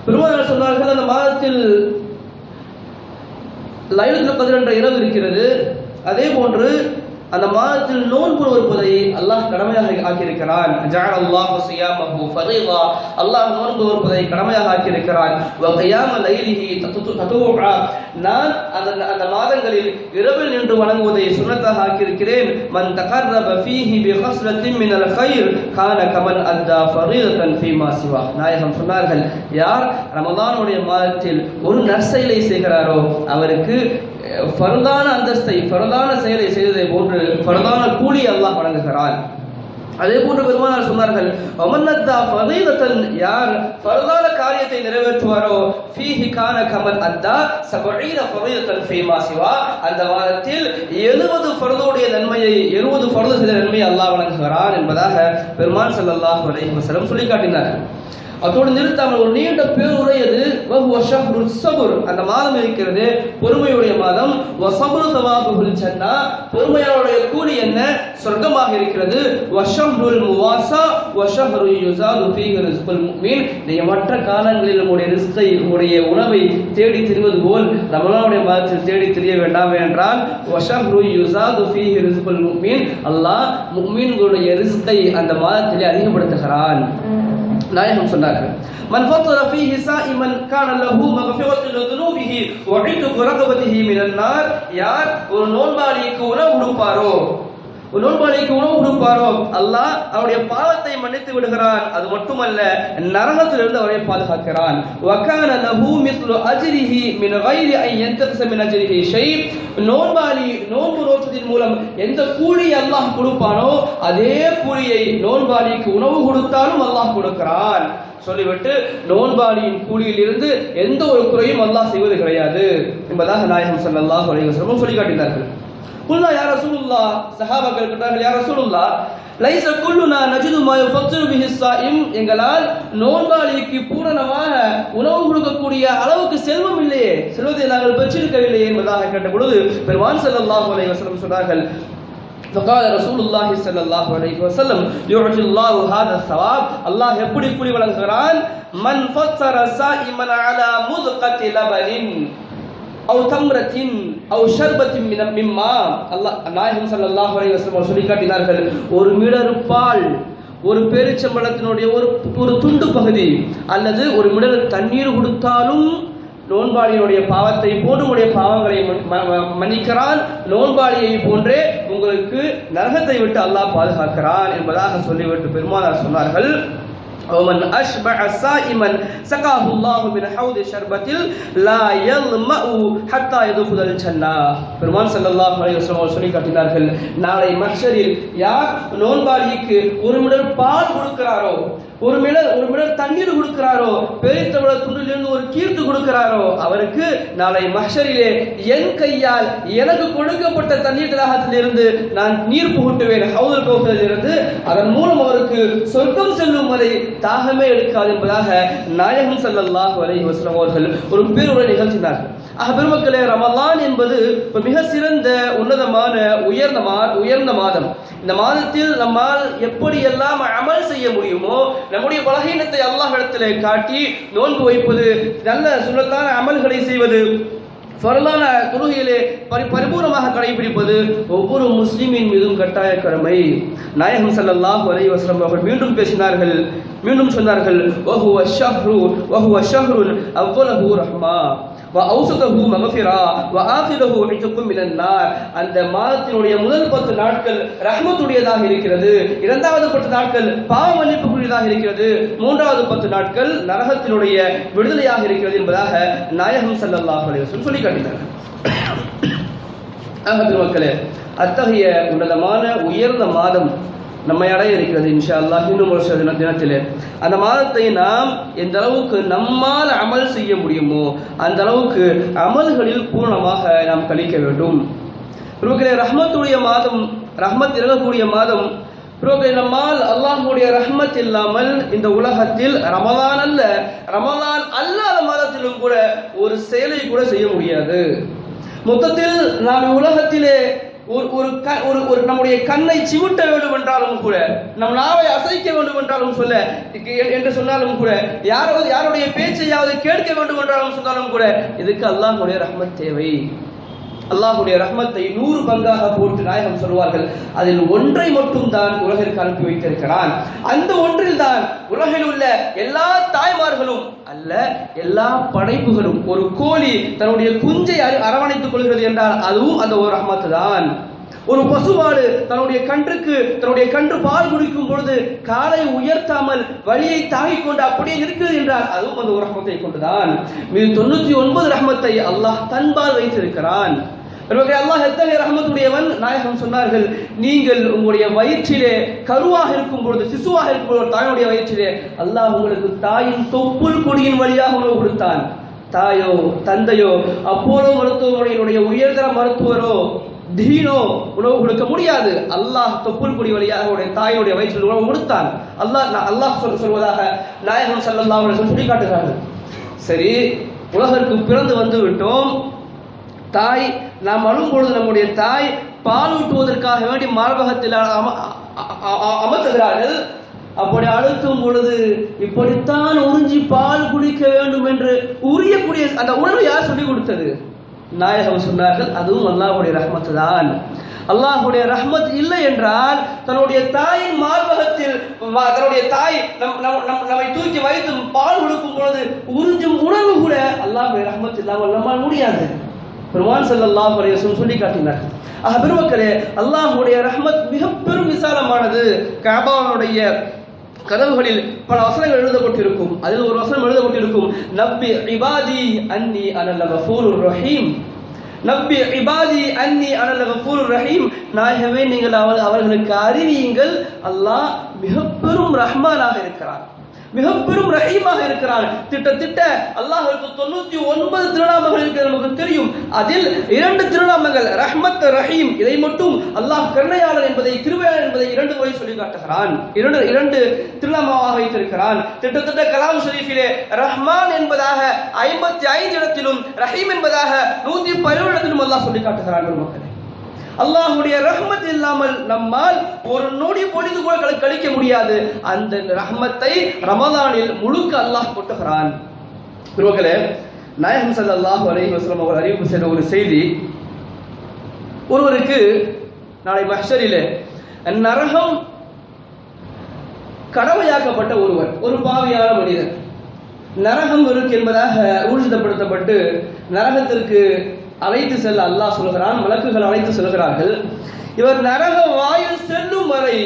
பெருமானார் சொன்னார்கள், அந்த மாதத்தில் லைலத்துல் கத்ர் என்ற இரவு இருக்கிறது. அதே போன்று அந்த மாதத்தில் நோன்பு நோற்பதை அல்லாஹ் கடமையாக ஆக்கியிருக்கிறான். ஜஅலல்லாஹு ஸியாமஹு ஃபரீதா, அல்லாஹ் நோன்பு நோற்பதை கடமையாக ஆக்கியிருக்கிறான். வ கியாம லைலிஹி ததுஆ, நான் அந்த மாதங்களில் இரவில் நின்று வணங்குவதை சுன்னத்தாக ஆக்கியிருக்கிறேன். மன் தகர்ரப ஃபீஹி பிகஸ்லத்தின் மினல் கைர் கான கமன் அத்தா ஃபரீதத்தன் ஃபீமா சிவா. நாயகம் சொன்னார்கள், யார் ரமலானுடைய மாதத்தில் ஒரு நற்செயலை செய்கிறாரோ அவருக்கு ஃபர்தான அந்தஸ்தை, ஃபர்தான செயலை செய்ததை போன்று ஃபர்தான கூலி அல்லாஹ் வழங்குகிறான். அதே போன்று பெருமானார் சொன்னார்கள், அமன்னத்தா ஃபரீதத்தன், யார் ஃபர்தான காரியத்தை நிறைவேற்றுவாரோ ஃபீஹி கான கமன் அத்தா 70 ஃபரீதத்தன் ஃபீமா சிவா, அந்த வாரத்தில் 70 ஃபர்துடைய நன்மையை, 70 ஃபர்து செய்த நன்மையை அல்லாஹ் வழங்குகிறான் என்பதாக பெருமான் ஸல்லல்லாஹு அலைஹி வஸல்லம் சொல்லி காட்டினார்கள். அதோடு நிறுத்தாமல் ஒரு நீண்ட பேருரை அது வஹுவ ஷஹ்ருஸ் ஸப்ர், அந்த மாதம் இருக்கிறது பொறுமையுடைய மாதம். வ ஸப்ரு ஸவாபுல் ஜன்னா, பொறுமையாளருடைய கூலி என்ன, சொர்க்கமாக இருக்கிறது. வ ஷஹ்ருல் முவாஸா வ ஷஹ்ரு யுஸாது ஃபீஹி ரிஸ்குல் முஃமின், நீங்கள் மற்ற காலங்களில் உங்களுடைய ரிஸ்கை, உங்களுடைய உணவை தேடி திரிவது போல் ரமலானுடைய மாதத்தில் தேடி திரிய வேண்டாம் என்றால் வ ஷஹ்ரு யுஸாது ஃபீஹி ரிஸ்குல் முஃமின், அல்லாஹ் முஃமின்களுடைய ரிஸ்கை அந்த மாதத்திலே அதிகப்படுத்துகிறான். நாயகம் சொன்னார்கள், மன் ஃபத்தர ஃபீஹி ஸாயிமன் கான லஹு மக்ஃபிரத்து லிதுனூபிஹி வ இத்கு ரகபத்திஹி மினன் நார், யார் ஒரு நோன்பாளிக்கு உணவு கொடுப்பாரோ, ஒரு நோன்பாளிக்கு உணவு கொடுப்பாரோ அல்லாஹ் அவருடைய பாவத்தை மன்னித்து விடுகிறான். அது மட்டுமல்ல, நரகத்திலிருந்து அவரை பாதுகாக்கிறான். வ கான லஹு மிஸ்லு அஜ்ரிஹி மின் கைரி அன் யன்தக்ஸ மின் அஜ்ரிஹி ஷை, நோன்பாளி நோன்பு நோற்றத்தின் மூலம் எந்த கூலி அல்லாஹ் கொடுப்பானோ அதே கூலியை நோன்பாளிக்கு உணவு கொடுத்தாலும் அல்லாஹ் கொடுக்கிறான். சொல்லிவிட்டு நோன்பாளியின் கூலியில் இருந்து எந்த ஒரு குறையும் அல்லாஹ் செய்வது கிடையாது என்பதாக நாயகம் ஸல்லல்லாஹு அலைஹி வஸல்லம் சொல்லி காட்டினார்கள். குல்லா யா ரசூலுல்லாஹ், சஹாபாக்கள் கேட்டார்கள், யா ரசூலுல்லாஹ் லைஸ குல்லுனா நஜிது மா யுஃபத்திரு பிஹி ஸாயிம், எங்களால் நோன்பாளிக்கு பூரணமாக உணவு கொடுக்கக்கூடிய அளவுக்கு செல்வம் இல்லையே, செல்வத்தை நாங்கள் பெற்றிருக்கவில்லையே என்பதாக கேட்ட பொழுது பெருமான் ஸல்லல்லாஹு அலைஹி வஸல்லம் சொன்னார்கள், فقال رسول الله صلى الله عليه وسلم يعطي الله هذا الثواب, அல்லாஹ் எப்படி கூலி வழங்குகிறான், மன் ஃபத்தர ஸாயிமன் அலா முத்கத்தி லபனின் அவு தம்ரத்தின் அவு ஷர்பத்தின் மிம்மா, அல்லாஹ் நாயகம் ஸல்லல்லாஹு அலைஹி வஸல்லம் சொல்லி காட்டினார்கள், ஒரு மிடர் பால், ஒரு பேரிச்சம்பழத்தினுடைய ஒரு துண்டு பகுதி அல்லது ஒரு மிடர் தண்ணீர் கொடுத்தாலும் நோன்பாளியுடைய பாவத்தை போன்று உடைய பாவங்களை மன்னிக்கிறான், நோன்பாளியை போன்றே உங்களுக்கு நரகத்தை விட்டு அல்லாஹ் பாதுகாக்கிறான் என்பதாக சொல்லிவிட்டு பெருமானார் சொன்னார்கள், ومن أشبع صائما سقاه الله من حوض شربة لا يظمأ حتى يدخل الجنة. பெருமான் ஸல்லல்லாஹு அலைஹி வஸல்லம் சொல்லி காட்டினார்கள், நாளை மஹ்ஷரில் யார் நோன்பாளிக்கு ஒரு மிடர் பால் கொடுக்கிறாரோ, ஒரு மிடர் தண்ணீர் கொடுக்கிறாரோ, பேரித்தவள துண்டிலிருந்து ஒரு கீர்த்து கொடுக்கிறாரோ அவருக்கு நாளை மஹ்ஷரிலே என் கையால் எனக்கு கொடுக்கப்பட்ட தண்ணீர் தடாகத்திலிருந்து நான் நீர் புகுட்டுவேன், ஹவுதுல் கௌசரிலிருந்து, அதன் மூலம் அவருக்கு சொர்க்கம் செல்லும் வரை தாகமே எடுக்காது என்பதாக நாயகம் ஸல்லல்லாஹு அலைஹி வஸல்லம் அவர்கள் ஒரு பேருரை நிகழ்த்தினார்கள். ஆக பெருமக்களே, ரமலான் என்பது மிக சிறந்த உன்னதமான உயர்ந்த மாதம். இந்த மாதத்தில் நம்மால் எப்படியெல்லாம் அமல் செய்ய முடியுமோ, நம்முடைய பலகீனத்தை அல்லாஹ்விடத்திலே காட்டி நோன்பு வைப்பது, நல்ல சுன்னத்தான அமல்களை செய்வது, ஃபர்லான தொழுகையிலே பரிபூர்ணமாக கடைபிடிப்பது ஒவ்வொரு முஸ்லிமின் மீதும் கட்டாய கடமை. நாயகம் ஸல்லல்லாஹு அலைஹி வஸல்லம் அவர்கள் மீண்டும் சொன்னார்கள், வஹுவ ஷஹ்ருன் அவ்வலஹு ரஹ்மா வ அவ்ஸதஹு மக்ஃபிரா வ ஆகிரஹு இத்கும் மினன் நார், அந்த மாதத்தினுடைய முதல் 10 நாட்கள் ரஹ்மத்துடையதாக இருக்கிறது, இரண்டாவது 10 நாட்கள் பாவ மன்னிப்புக்குரியதாக இருக்கிறது, மூன்றாவது 10 நாட்கள் நரகத்தினுடைய விடுதலையாக இருக்கிறது என்பதாக நாயகம் ஸல்லல்லாஹு அலைஹி வஸல்லம் சொல்லி காட்டினார்கள். ஆக பெருமக்களே, அத்தகைய உன்னதமான உயர்ந்த மாதம் நம்மை அடைய இருக்கிறது இன்ஷா அல்லாஹ். இன்னும் ஒரு சில தினத்திலே அந்த மாதத்தை நாம் எந்த அளவுக்கு நம்மால் அமல் செய்ய முடியுமோ அந்த அளவுக்கு அமல்களில் பூர்ணமாக நாம் கழிக்க வேண்டும். ரஹ்மத்துடைய மாதம், ரஹ்மத் இறங்கக்கூடிய மாதம். நம்மால் அல்லாஹ்வுடைய ரஹ்மத் இல்லாமல் இந்த உலகத்தில் ரமலான் அல்லாத மாதத்திலும் கூட ஒரு செயலை கூட செய்ய முடியாது. மொத்தத்தில் நாம் உலகத்திலே ஒரு நம்முடைய கண்ணை சிமிட்ட வேண்டும் என்றாலும் கூட, நம் நாவை அசைக்க வேண்டும் என்றாலும் என்று சொன்னாலும் கூட, யாருடைய பேச்சையாவது கேட்க வேண்டும் என்றாலும் சொன்னாலும் கூட, இதுக்கு அல்லாஹ்வுடைய ரஹ்மத் தேவை. அல்லாஹ்வுடைய ரஹ்மத்தை 100 பங்காக போட்டு நாயகம் சொல்வார்கள். அதில் ஒன்றை மட்டும் தான் உலகிற்கு அனுப்பி வைத்திருக்கிறான். அந்த ஒன்றில் தான் உலகில் உள்ள எல்லா தாய்மார்களும் அல்ல, எல்லா படைப்புகளும். ஒரு கோழி தன்னுடைய குஞ்சை அரவணைத்துக் கொள்கிறது என்றால் அதுவும் அந்த ஒரு ரஹ்மத்து தான். ஒரு பசுமாடு தன்னுடைய கன்று பால் குடிக்கும் பொழுது காலை உயர்த்தாமல் வழியை தாங்கிக் கொண்டு அப்படியே இருக்கிறது என்றால் அதுவும் அந்த ஒரு ரஹ்மத்தை கொண்டுதான். மீது 99 ரஹ்மத்தை அல்லாஹ் தன்பால் வைத்திருக்கிறான். அல்லாஹ் எத்தகைய ரஹ்மத்துடையவன்? நாயகம் சொன்னார்கள், நீங்கள் உங்களுடைய வயிற்றிலே கருவாக இருக்கும் பொழுது, சிசுவாக இருக்கும் பொழுது தாயுடைய வயிற்றிலே அல்லாஹ் உங்களுக்கு தாயின் தொப்புள் கொடியின் வழியாக உணவு கொடுத்தான். தாயோ தந்தையோ அப்போலோ மருத்துவமனையினுடைய உயர்தர மருத்துவரோ தீனோ உணவு கொடுக்க முடியாது. அல்லாஹ் தொப்புள் கொடி வழியாக தாயுடைய வயிற்றில் உணவு கொடுத்தான். அல்லாஹ் சொல்வதாக நாயகம் ஸல்லல்லாஹு அலைஹி வஸல்லம் சொல்லி காட்டுகிறார்கள். சரி, உலகிற்கு பிறந்து வந்து விட்டோம். தாய் நாம் அழும் பொழுது நம்முடைய தாய் பால் ஊட்டுவதற்காக வேண்டி மார்பகத்தில் அமர்த்துகிறார்கள். அப்படி அழுத்தும் பொழுது இப்படித்தான் உறிஞ்சி பால் குடிக்க வேண்டும் என்று உரியக்கூடிய அந்த உணர்வு யார் சொல்லிக் கொடுத்தது? நாயகம் சொன்னார்கள், அதுவும் அல்லாஹ்வுடைய ரஹ்மத் தான். அல்லாஹ்வுடைய ரஹ்மத் இல்லை என்றால் தன்னுடைய தாயின் மார்பகத்தில் தன்னுடைய தாய் நம்மை தூக்கி வைத்து பால் கொடுக்கும் பொழுது உறிஞ்சும் உணவு கூட அல்லாஹ்வுடைய ரஹ்மத் இல்லாமல் நம்மால் முடியாது. பெருமான் ஸல்லல்லாஹு அலைஹி வஸல்லம் சொல்லி காட்டினார். பெருமக்களே, அல்லாஹ்வுடைய ரஹ்மத் மிக பெரும் விசாலமானது. கஅபாவுடைய கதவுகளில் பல வசனங்கள் எழுதப்பட்டிருக்கும். அதில் ஒரு வசனம் எழுதப்பட்டிருக்கும், நப்பி இபாதி அன்னி அனல் கஃபூருர் ரஹீம். நப்பி இபாதி அன்னி அனல் கஃபூருர் ரஹீம். நாயகமே, நீங்கள் அவர்களுக்கு அறிவியுங்கள், அல்லாஹ் மிக பெரும் ரஹ்மானாக இருக்கிறான், மிக பெரும் ரஹீமாக இருக்கிறான். திட்ட அல்லாஹ்வுக்கு 99 திருநாமங்கள் இருக்கிறது நமக்கு தெரியும். அதில் 2 திருநாமங்கள் ரஹ்மத் ரஹீம், இதை மட்டும் அல்லாஹ் கருணையாளர் என்பதை, கிருபையாளர் என்பதை 2 முறை சொல்லி காட்டுகிறான். 2 திருநாமமாக வைத்திருக்கிறான். திட்டத்தட்ட கலாம் ஷரீஃபிலே ரஹ்மான் என்பதாக 55 இடத்திலும், ரஹீம் என்பதாக 117 இடத்திலும் அல்லாஹ் சொல்லி காட்டுகிறான். மக்களே, அல்லாஹ்வுடைய ரஹ்மத் இல்லாமல் நம்மால் ஒரு நொடி பொழுது கூட கழிக்க முடியாது. அந்த ரஹ்மத்தை ரமலானில் முழுக்க அல்லாஹ் கொட்டுகிறான். பெருமக்களே, நாயகம் ஸல்லல்லாஹு அலைஹி வஸல்லம் அவர் அறிவிப்பு செய்த ஒரு செய்தி, ஒருவருக்கு நாளை மஹ்ஷரிலே நரகம் கடமையாக்கப்பட்ட ஒருவர், ஒரு பாவியான மனிதர், நரகம் இருக்கு என்பதாக ஊர்ஜிதப்படுத்தப்பட்டு நரகத்திற்கு அழைத்து செல்ல அல்லாஹ் சொல்கிறான். மலக்குகள் அழைத்து செல்கிறார்கள். இவர் நரக வாயில் செல்லும் வரை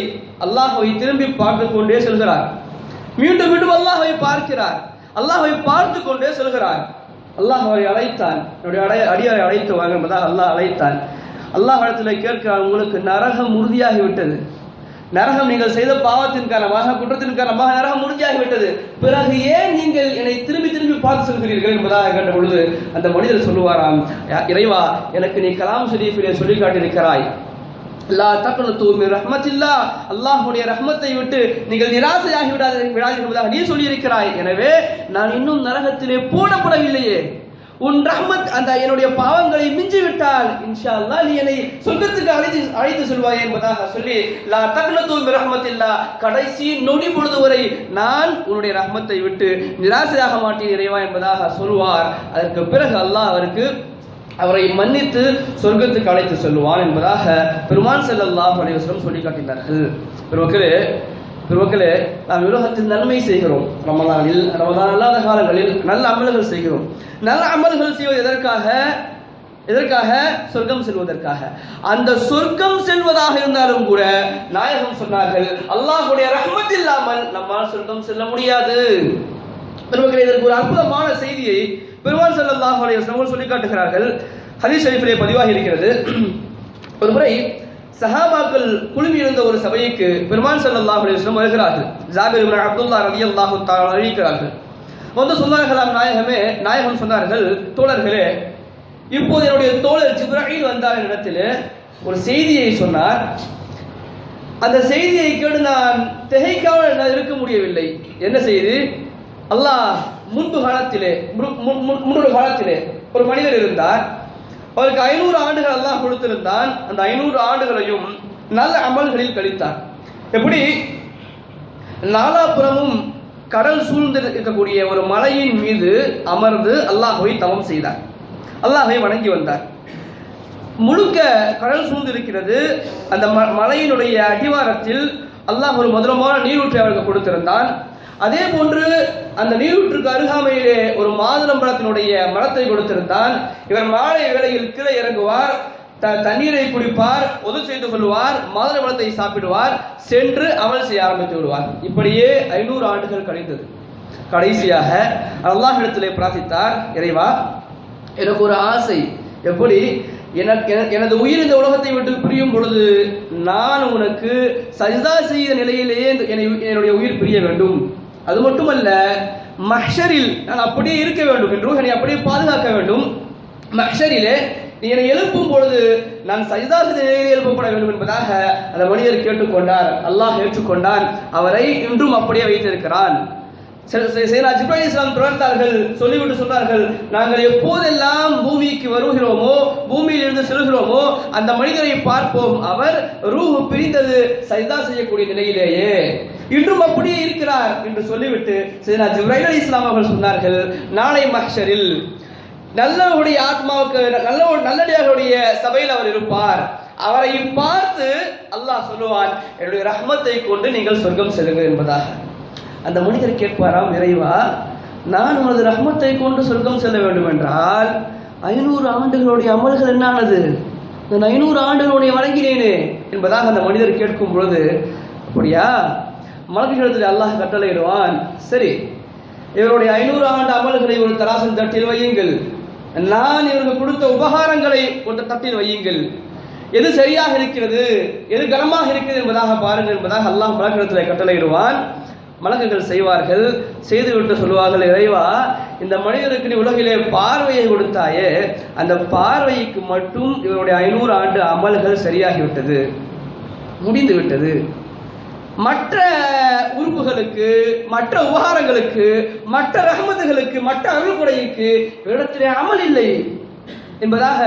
அல்லாஹ்வை திரும்பி பார்த்து கொண்டே செல்கிறார். மீண்டும் மீண்டும் அல்லாஹ்வை பார்க்கிறார். அல்லாஹ்வை பார்த்து கொண்டே செல்கிறார். அல்லாஹ் அவரை அழைத்தான். என்னுடைய அடியாரை அழைத்து வாங்க என்பதாக அல்லாஹ் அழைத்தான். அல்லாஹ் இடத்துல கேட்கிறார், உங்களுக்கு நரகம் உறுதியாகிவிட்டது. நரகம் நீங்கள் செய்த பாவத்தின் காரணமாக, குற்றத்தின் காரணமாக நரகம் உறுதியாகிவிட்டது. பிறகு ஏன் நீங்கள் என்னை திரும்பி திரும்பி பார்த்து செல்கிறீர்கள் என்பதாக கேட்ட பொழுது அந்த மனிதர் சொல்லுவாராம், இறைவா, எனக்கு நீ கலாம் ஷரீஃபிலே சொல்லி காட்டியிருக்கிறாய், லா தக்னது மின் ரஹ்மத்தில்லாஹ், அல்லாஹ்வுடைய ரஹ்மத்தை விட்டு நீங்கள் நிராசையாகி விடாதீர்கள் என்பதாக நீ சொல்லியிருக்கிறாய். எனவே நான் இன்னும் நரகத்திலே போடப்படவில்லையே. உன் ரஹ்மத் அந்த என்னுடைய பாவங்களை மிஞ்சி விட்டால் இன்ஷா அல்லாஹ் நீ என்னை சொர்க்கத்துக்கு அழைத்து செல்வாய் என்பதாக சொல்லி, லா தக்னது மின் ரஹ்மத்தில்லாஹ், கடைசி நொடி பொழுது வரை நான் உன்னுடைய ரஹ்மத்தை விட்டு நிராசையாக மாட்டேன் இறைவா என்பதாக சொல்வார். அதற்கு பிறகு அல்லாஹ் அவரை மன்னித்து சொர்க்கத்துக்கு அழைத்து செல்வான் என்பதாக பெருமான் ஸல்லல்லாஹு அலைஹி வஸல்லம் சொல்லி காட்டினார்கள். பெருமக்களே, நாம் உலகத்தில் நன்மை செய்கிறோம். ரமலான் அல்லாத காலங்களில் நல்ல அமல்கள் செய்கிறோம். நல்ல அமல்கள் செய்வது எதற்காக? சொர்க்கம் செல்வதற்காக. அந்த சொர்க்கம் செல்வதாக இருந்தாலும் கூட நாயகம் சொன்னார்கள், அல்லாஹ்வுடைய ரஹ்மத் இல்லாமல் நம்மால் சொர்க்கம் செல்ல முடியாது. பெருமக்களே, இதற்கு ஒரு அற்புதமான செய்தியை பெருமான் ஸல்லல்லாஹு அலைஹி வஸல்லம் சொல்லி காட்டுகிறார்கள். ஹதீஸ் ஷரீஃபிலே பதிவாகி இருக்கிறது. ஒரு முறை சஹாபாக்கள் குழுமி இருந்த ஒரு சபைக்கு பெருமான் ஸல்லல்லாஹு அலைஹி வஸல்லம் வருகிறார்கள். ஜாபிர் இப்னு அப்துல்லாஹ் ரலியல்லாஹு தஆலா அறிவிக்கிறார்கள். வந்து சொன்னார்களாம் நாயகம் சொன்னார்கள், தோழர்களே, இப்போது என்னுடைய தோழர் ஜிப்ரீல் வந்தார் இடத்திலே ஒரு செய்தியை சொன்னார். அந்த செய்தியை கேட்டு நான் திகைக்காமல் இருக்க முடியவில்லை. என்ன செய்தி? அல்லாஹ் முன்னொரு காலத்திலே ஒரு மனிதர் இருந்தார். அவருக்கு 500 ஆண்டுகள் அல்லாஹ் கொடுத்திருந்தான். அந்த 500 ஆண்டுகளையும் நல்ல அமல்களில் கழித்தார். எப்படி? நாலாபுறமும் கடல் சூழ்ந்து இருக்கக்கூடிய ஒரு மலையின் மீது அமர்ந்து அல்லாஹ்வை தவம் செய்தார், அல்லாஹ்வை வணங்கி வந்தார். முழுக்க கடல் சூழ்ந்து இருக்கிறது. அந்த மலையினுடைய அடிவாரத்தில் அல்லாஹ் ஒரு மதுரமான நீரூற்றை அவருக்கு கொடுத்திருந்தான். அதே போன்று அந்த நீரூற்றுக்கு அருகாமையிலே ஒரு மாதுளம்பழத்தினுடைய மரத்தை கொடுத்திருந்தான். இவர் மாலை வேளையில் கீழே இறங்குவார், தண்ணீரை குடிப்பார், ஒது செய்து கொள்வார், மாதுளம்பழத்தை சாப்பிடுவார், சென்று அமல் செய்ய ஆரம்பித்து விடுவார். இப்படியே 500 ஆண்டுகள் கழிந்தது. கடைசியாக அல்லாஹ்விடத்திலே பிரார்த்தித்தார், இறைவா, எனக்கு ஒரு ஆசை. எப்படி? எனது உயிர் இந்த உலகத்தை விட்டு பிரியும் பொழுது நான் உனக்கு சஜ்தா செய்த நிலையிலேயே என்னுடைய உயிர் பிரிய வேண்டும். அது மட்டுமல்ல, மஹ்ஷரில் நான் அப்படியே இருக்க வேண்டும் என்று என்னை அப்படியே பாதுகாக்க வேண்டும். மஹ்ஷரிலே நீ என்னை எழுப்பும் பொழுது நான் சஜ்தா செய்த நிலையிலே எழுப்பப்பட வேண்டும் என்பதாக அந்த மனிதர் கேட்டுக்கொண்டார். அல்லாஹ் ஏற்றுக்கொண்டான். அவரை இன்றும் அப்படியே வைத்திருக்கிறான். ஜிப்ராயில் இஸ்லாம் தொடர்ந்தார்கள், சொல்லிவிட்டு சொன்னார்கள், நாங்கள் எப்போதெல்லாம் பூமிக்கு வருகிறோமோ, பூமியில் இருந்து செல்கிறோமோ, அந்த மனிதரை பார்ப்போம், அவர் ரூஹ் பிரிந்தது சஜ்தா செய்யக்கூடிய நிலையிலேயே இன்றும் அப்படியே இருக்கிறார் என்று சொல்லிவிட்டு ஜிப்ராயில் இஸ்லாம் அவர்கள் சொன்னார்கள், நாளை மஹ்ஷரில் நல்லவருடைய ஆத்மாவுக்கு நல்லடியாருடைய சபையில் அவர் இருப்பார். அவரை பார்த்து அல்லாஹ் சொல்லுவான், என்னுடைய ரஹ்மத்தை கொண்டு நீங்கள் சொர்க்கம் செல்லுங்கள் என்பதாக. அந்த மனிதர் கேட்பாராம், இறைவா, நான் உனது ரஹ்மத்தை கொண்டு சொர்க்கம் செல்ல வேண்டும் என்றால் 500 ஆண்டுகளுடைய அமல்கள் என்னானது? நான் 500 ஆண்டுகளுடைய வணங்கினேனே என்பதாக அந்த மனிதர் கேட்கும் பொழுது, அப்படியா? மலக்குகளிடத்தில் அல்லாஹ் கட்டளையிடுவான், சரி, இவருடைய 500 ஆண்டு அமல்களை ஒரு தராசின் தட்டில் வையுங்கள், நான் இவருக்கு கொடுத்த உபகாரங்களை ஒரு தட்டில் வையுங்கள், எது சரியாக இருக்கிறது, எது கனமாக இருக்கிறது என்பதாக பாருங்கள் என்பதாக அல்லாஹ் மலக்குகளிடத்தில் கட்டளையிடுவான். மலக்குகள் செய்வார்கள். செய்துவிட்டு சொல்லுவார்கள், இறைவா, இந்த மனிதருக்கு நீ உலகிலே பார்வையை கொடுத்தாயே, அந்த பார்வைக்கு மட்டும் இவருடைய 500 ஆண்டு அமல்கள் சரியாகிவிட்டது, முடிந்து விட்டது. மற்ற உறுப்புகளுக்கு, மற்ற உபகாரங்களுக்கு, மற்ற ரஹ்மத்துகளுக்கு, மற்ற அருள்கொடைக்கு இடத்திலே அமல் இல்லை என்பதாக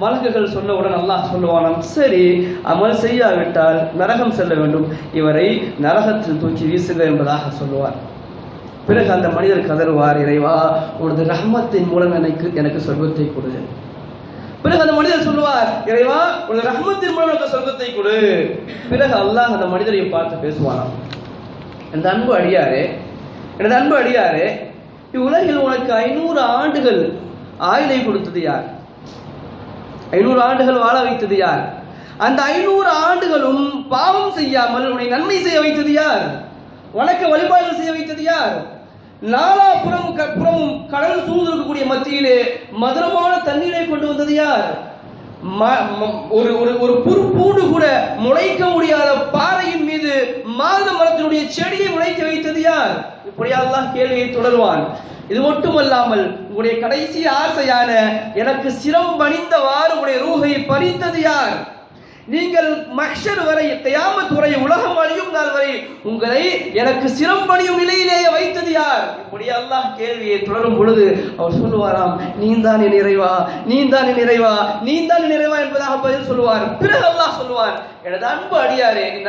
மலக்குகள் சொன்னவுடன் அல்லாஹ் சொல்லுவானாம், சரி, அமல் செய்யாவிட்டால் நரகம் செல்ல வேண்டும், இவரை நரகத்தில் தூக்கி வீசுங்க என்பதாக சொல்லுவார். பிறகு அந்த மனிதர் கதறுவார், இறைவா, உனது ரஹ்மத்தின் மூலம் எனக்கு சொர்க்கத்தை கொடு. பிறகு அந்த மனிதர் சொல்லுவார், இறைவா, உனது ரஹ்மத்தின் மூலம் எனக்கு சொர்க்கத்தை கொடு. பிறகு அல்லாஹ் அந்த மனிதரை பார்த்து பேசுவானாம், எனது அன்பு அடியாரே, இவ்வுலகில் உனக்கு 500 ஆண்டுகள் ஆயுளை கொடுத்தது யார்? 500 ஆண்டுகள் வாழ வைத்தது யார்? அந்த 500 ஆண்டுகளும் பாவம் செய்யாமல் உன்னை நன்மை செய்ய வைத்தது யார்? வணக்க வழிபாடுகள் செய்ய வைத்தது யார்? நாலாபுறமும் கடல் சூழ்ந்திருக்கக்கூடிய மத்தியிலே மதுரமான தண்ணீரை கொண்டு வந்தது யார்? ஒரு புற்பூடு கூட முளைக்க முடியாத பாறையின் மீது மாத மரத்தினுடைய செடியை முளைக்க வைத்தது யார்? இப்படி அல்லாஹ் கேள்வியை தொடர்வான். இது மட்டுமல்லாமல் உங்களுடைய கடைசி ஆசையான எனக்கு சிரம் பணிந்தவாறு உங்களுடைய ரூஹை பறித்தது யார்? நீங்கள் மஹ்ஷர் வரை, கியாமத் வரை, உலகம் அழியும் நாள் வரை உங்களை எனக்கு சிரம் பணியும் நிலையிலேயே வைத்தது யார்? இப்படி அல்லாஹ் கேள்வியை தொடரும் பொழுது அவர் சொல்லுவாராம், நீந்தான் என் இறைவா, நீந்தான் என் இறைவா, நீந்தான் என் இறைவா என்பதாக பதில் சொல்லுவார். பிறகு அல்லாஹ் சொல்லுவார், எனது அன்பு அடியாரே, நீ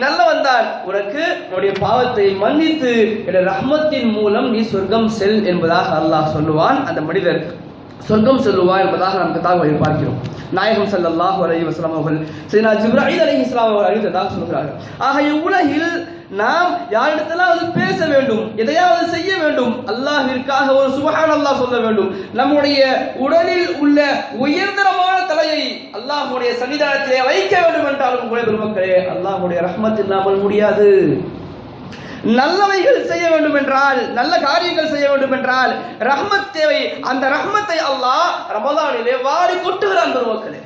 நல்லவந்தான், உனக்கு உன்னுடைய பாவத்தை மன்னித்து என் ரஹ்மத்தின் மூலம் நீ சொர்க்கம் செல் என்பதாக அல்லாஹ் சொல்லுவான். அந்த மனிதர் சொர்க்கம் செல்லுவார் என்பதாக நாம் கிதாபில் பார்க்கிறோம். நாயகம் ஸல்லல்லாஹு அலைஹி வஸல்லம் அவர்கள் சையதுனா ஜிப்ராயில் அலைஹிஸ்ஸலாம் அவர்கள் அறிவித்ததாக சொல்கிறார்கள். ஆக இவ்வுலகில் நாம் யாரிடத்திலாவது பேச வேண்டும், எதையாவது செய்ய வேண்டும், அல்லாஹ்விற்காக ஒரு சுப்ஹானல்லாஹ் சொல்ல வேண்டும், நம்முடைய உடலில் உள்ள உயர்தரமான தலையை அல்லாஹ்வுடைய சன்னிதானத்திலே வைக்க வேண்டும் என்றாலும் கூட பெருமக்களே, அல்லாஹ்வுடைய ரஹ்மத் இல்லாமல் முடியாது. நல்லவைகள் செய்ய வேண்டும் என்றால், நல்ல காரியங்கள் செய்ய வேண்டும் என்றால் ரஹ்மத் தேவை. அந்த ரஹ்மத்தை அல்லாஹ் ரமலானிலே வாரி கொட்டுகிறான் பெருமக்களே.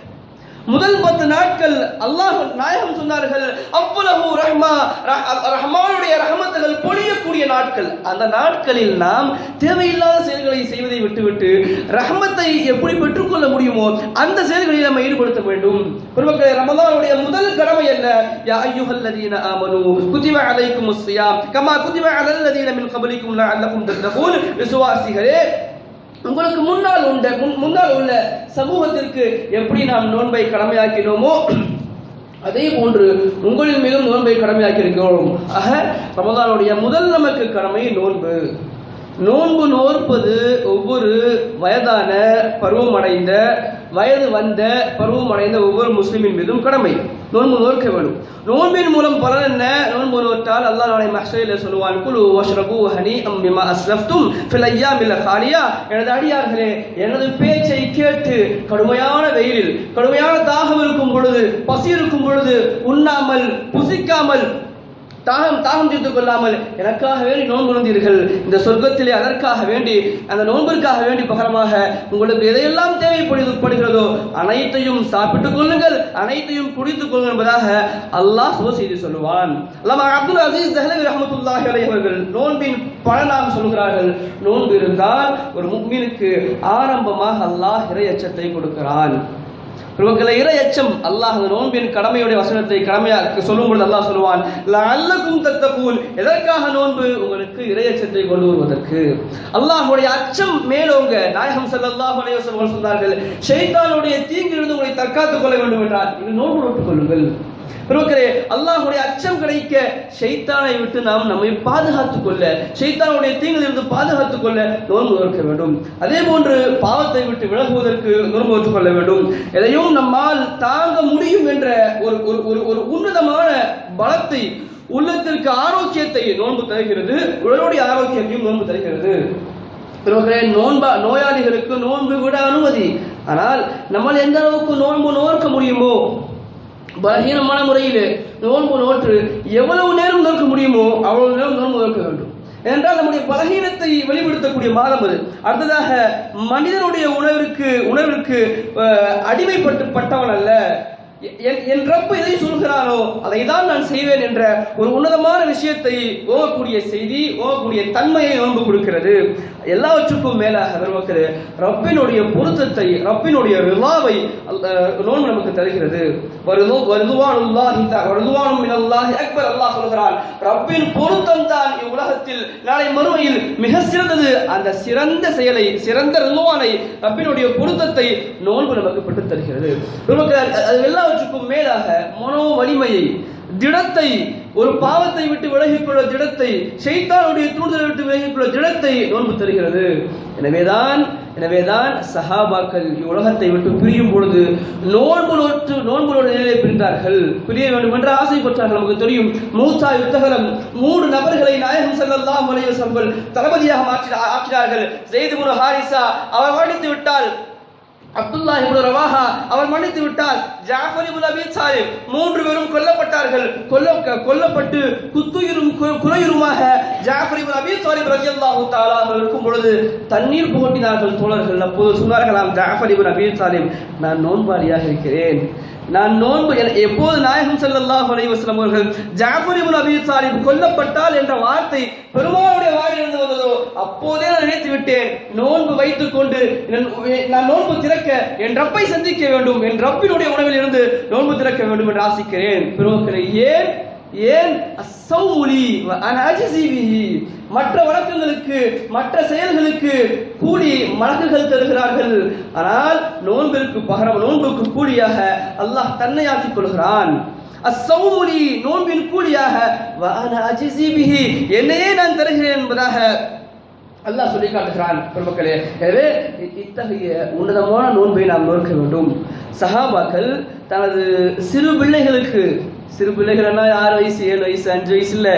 முதல் 10 நாட்கள் அல்லாஹ் நாயகம் சொன்னார்கள், அவ்வளவு ரஹ்மானுடைய ரஹமத்துகள் பொழியக்கூடிய நாட்கள். அந்த நாட்களில் நாம் தேவையில்லாத செயல்களை செய்வதை விட்டுவிட்டு ரஹமத்தை எப்படி பெற்றுக்கொள்ள முடியுமோ அந்த செயல்களில் நம்ம ஈடுபடுத்த வேண்டும். பெருமக்களே, ரமலானுடைய முதல் கடமை என்ன? யா அய்யுஹல்லதீன ஆமனூ குதிப அலைக்குமுஸ் ஸியாம் கமா குதிப அலல்லதீன மின் கப்லிக்கும் லஅல்லகும் தத்தகூன். விசுவாசிகளே, உங்களுக்கு முன்னால் உள்ள சமூகத்திற்கு எப்படி நாம் நோன்பை கடமையாக்கினோமோ அதே போன்று உங்களின் மீதும் நோன்பை கடமையாக்கி இருக்கிறோம். ஆக ரமதானுடைய முதல் நமக்கு கடமை நோன்பு. நோன்பு நோற்பது ஒவ்வொரு வயதான வயது வந்த பருவம் அடைந்த ஒவ்வொரு முஸ்லிமின் மீதும் கடமை. நோன்பு நோற்க வேண்டும். நோன்பின் மூலம் பலன் என்ன? நோன்பு நோற்றால் அல்லாஹ் நாளை மஹ்ஷரில் சொல்லுவான், குலு வஷ்ரபு ஹனீஅம் பிமா அஸ்லஃப்தும் ஃபில் அய்யாமில் காலியா. எனது அடியார்களே, எனது பேச்சை கேட்டு கடுமையான வெயிலில், கடுமையான தாகம் இருக்கும் பொழுது, பசி இருக்கும் பொழுது உண்ணாமல் புசிக்காமல் தாகம் தீர்த்துக் கொள்ளாமல் எனக்காக வேண்டி நோன்பு நோந்தீர்கள். இந்த சொர்க்கத்திலே அதற்காக வேண்டி, அந்த நோன்பிற்காக வேண்டி பகரமாக உங்களுக்கு எதையெல்லாம் தேவைப்படுகிறதோ அனைத்தையும் சாப்பிட்டுக் கொள்ளுங்கள், அனைத்தையும் குடித்துக் கொள்ளுங்கள் என்பதாக அல்லாஹ் செய்தி சொல்லுவான். அல்லாமா அப்துல் அசீஸ் தஹ்லவி ரஹ்மத்துல்லாஹி அலைஹி அவர்கள் நோன்பின் பலனாக சொல்கிறார்கள், நோன்பு இருந்தால் ஒரு முஃமினுக்கு ஆரம்பமாக அல்லாஹ் இறையச்சத்தை கொடுக்கிறான். இறை அச்சம் அல்லாஹ் நோன்பின் கடமையுடைய வசனத்தை கடமையாக சொல்லும் பொழுது அல்லாஹ் சொல்லுவான், லஅல்லகும் தத்தகூன். எதற்காக நோன்பு? உங்களுக்கு இறை அச்சத்தை கொண்டு வருவதற்கு. அல்லாஹ்வுடைய அச்சம் மேலோங்க. நாயகம் ஸல்லல்லாஹு அலைஹி வஸல்லம் சொன்னார்கள், ஷைத்தானுடைய தீங்கிலிருந்து உங்களை தற்காத்துக் கொள்ள வேண்டும் என்றால் இது நோன்பு நோட்டுக் கொள்ளுங்கள். பெருமக்களே, அல்லாஹ்வுடைய அச்சம் கிடைக்க ஷைத்தானை விட்டு நாம் நம்மை பாதுகாத்துக் கொள்ள, ஷைத்தானுடைய தீங்கிலிருந்து பாதுகாத்துக் கொள்ள நோன்பு நோக்க வேண்டும். அதே போன்று பாவத்தை விட்டு விலகுவதற்கு நோன்பு நோற்றுக் கொள்ள வேண்டும். எதையும் நம்மால் தாங்க முடியும் என்ற ஒரு உன்னதமான பலத்தை, உள்ளத்திற்கு ஆரோக்கியத்தை நோன்பு தருகிறது. உடலுடைய ஆரோக்கியத்தையும் நோன்பு தருகிறது. பெருமக்களே, நோயாளிகளுக்கு நோன்பு விட அனுமதி. ஆனால் நம்மால் எந்த அளவுக்கு நோன்பு நோக்க முடியுமோ, பலகீனமான முறையில் நோன்பு நோற்று எவ்வளவு நேரம் நோக்க முடியுமோ அவ்வளவு நேரம் நோன்பு நோக்க வேண்டும். என்றால் நம்முடைய பலகீனத்தை வெளிப்படுத்தக்கூடிய மாதம் அது. அடுத்ததாக, மனிதனுடைய உணர்விற்கு அடிமைப்பட்டவன் அல்ல. என் ரப்பு எதை சொல்கிறானோ அதை தான் நான் செய்வேன் என்ற ஒரு உன்னதமான விஷயத்தை ஓகக்கூடிய செய்தி, ஓகக்கூடிய தன்மையை நோன்பு கொடுக்கிறது. எல்லாவற்றுக்கும் மேலாக ரப்பினுடைய பொருத்தத்தை, ரப்பினுடைய ரிலாவை நோன்பு நமக்கு தருகிறது. அல்லாஹ் சொல்கிறான், ரப்பின் பொருத்தம் தான் இவ்வுலகத்தில் நாளை மறுமையில் மிக சிறந்தது. அந்த சிறந்த செயலை, சிறந்த ரிலானை, ரப்பினுடைய பொருத்தத்தை நோன்பு நமக்கு பெற்றுத் தருகிறது. எல்லாவற்றுக்கும் மேலாக மனோ வலிமையை, திடத்தை, ஒரு பாவத்தை விட்டு விலகிக் கொள்ள திடத்தை, ஷைத்தானுடைய தூண்டுதலை விட்டு விலகிக் கொள்ள திடத்தை நோன்பு தருகிறது. எனவேதான் சஹாபாக்கள் உலகத்தை விட்டு பிரியும் பொழுது நோன்புடைய நிலையை பிரிந்தார்கள், பிரிய வேண்டும் என்று ஆசைப்பட்டார்கள். நமக்கு தெரியும், மூசா யுத்தகலம் 3 நபர்களை நாயகம் ஸல்லல்லாஹு அலைஹி வஸல்லம் தளபதியாக ஆக்கினார்கள். ஸைத் இப்னு ஹாரிஸா அவர் மரணித்து விட்டால், அப்துல்லாஹ் இப்னு ரவாஹா அவர் மரணித்து விட்டார், ஜாஃபர் இப்னு அபீ தாலிப் 3 பேரும் கொல்லப்பட்டார்கள். கொல்லப்பட்டு குத்துயிரும் குறையுருமாக ஜாஃபர் இப்னு அபீ தாலிப் ரலியல்லாஹு தஆலா இருக்கும் பொழுது தண்ணீர் புகட்டினார்கள் தோழர்கள். அப்போது சொன்னார்களாம், ஜாஃபர் இப்னு அபீ தாலிப், நான் நோன்பாளியாக இருக்கிறேன். நான் நோன்பு எப்போது நாயகம் ஸல்லல்லாஹு அலைஹி வஸல்லம் அவர்கள் ஜாஃபர் இப்னு அபீ தாலிப் கொல்லப்பட்டால் என்ற வார்த்தை பெருமாளுடைய வாயிலிருந்து வந்ததோ அப்போதே நான் நினைத்து விட்டேன், நோன்பு வைத்துக் கொண்டு நான் நோன்பு திறக்க என் ரப்பை சந்திக்க வேண்டும், என் ரப்பினுடைய உணவில் இருந்து நோன்பு திறக்க வேண்டும் என்று ஆசிக்கிறேன். பெருமக்களே, ஏன் அஸ்ஸௌமுலி வ அனா அஜ்ஸி பிஹி, மற்ற வணக்கங்களுக்கு, மற்ற செயல்களுக்கு கூலி மலக்குகள் தருகிறார்கள். ஆனால் நோன்புக்கு கூலியாக அல்லாஹ் தன்னை ஆக்கிக் கொள்கிறான். அஸ்ஸௌமுலி, நோன்பின் கூலியாக, வ அனா அஜ்ஸி பிஹி, என்னையே நான் தருகிறேன் என்பதாக அல்லாஹ் சொல்லி காட்டுகிறான். பெருமக்களே, எனவே இத்தகைய உன்னதமான நோன்பை நாம் நோக்க வேண்டும். சஹாபாக்கள் தனது சிறு பிள்ளைகளுக்கு, சிறு பிள்ளைகள்னா 6 வயசு 7 வயசு 5 வயசு இல்ல,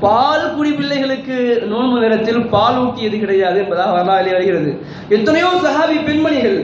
பால் குடி பிள்ளைகளுக்கு நோன்பு நேரத்தில் பால் ஊட்டியது கிடையாது என்பதாக வரலாறு வருகிறது. எத்தனையோ சஹாபி பெண்மணிகள்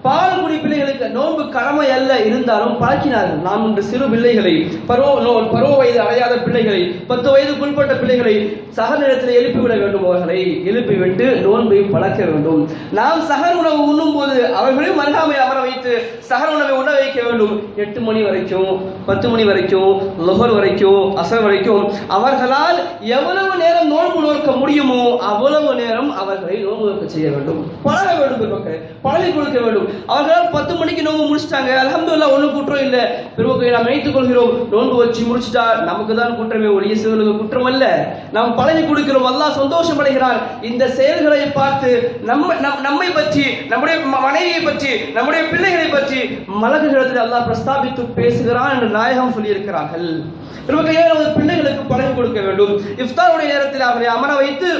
பால் குடி பிள்ளைகளுக்கு நோன்பு கடமை அல்ல, இருந்தாலும் பழக்கினார்கள். நாம் இன்று சிறு பிள்ளைகளை, பருவ வயது அடையாத பிள்ளைகளை, 10 வயதுக்குட்பட்ட பிள்ளைகளை சகர் நேரத்தில் எழுப்பிவிட வேண்டும். அவர்களை எழுப்பிவிட்டு நோன்பை பழக்க வேண்டும். நாம் சகர் உணவு உண்ணும் போது அவர்களையும் அருகாமை அமர வைத்து சகர் உணவை உண்ண வைக்க வேண்டும். 8 மணி வரைக்கும், 10 மணி வரைக்கும், லொஹர் வரைக்கும், அசர் வரைக்கும் அவர்களால் எவ்வளவு நேரம் நோன்பு நோக்க முடியுமோ அவ்வளவு நேரம் அவர்களை நோன்பு வைக்க செய்ய வேண்டும். பழக வேண்டும், பெருமக்களை பழகி கொடுக்க வேண்டும். அவர்களால் 10 மணிக்கு நோன்பு முடிச்சிட்டாங்க, அல்ஹம்துலில்லாஹ், ஒன்றும் குற்றம் இல்லை. பெருமக்களை நாம் நினைத்துக் கொள்கிறோம் நோன்பு வச்சு முடிச்சுட்டா நமக்கு தான் குற்றமே ஒழிய சிவனுக்கு குற்றம் அல்ல. நாம் பழகி கொடுக்கிறோம், அல்லாஹ் சந்தோஷம் அடைகிறான். இந்த செயல்களை பார்த்து நம்மை பற்றி, நம்முடைய மனைவியை பற்றி, நம்முடைய பிள்ளைகளை பற்றி மலக்குகளிடத்தில் அல்லாஹ் பிரஸ்தாபித்து பேசுகிறான் என்று நாயகம் சொல்லியிருக்கிறார்கள். நமது பிள்ளைகளுக்கு பழகி கொடுக்க வேண்டும். இஃப்தாருடைய நேரத்தில் அவரை அமர வைத்து,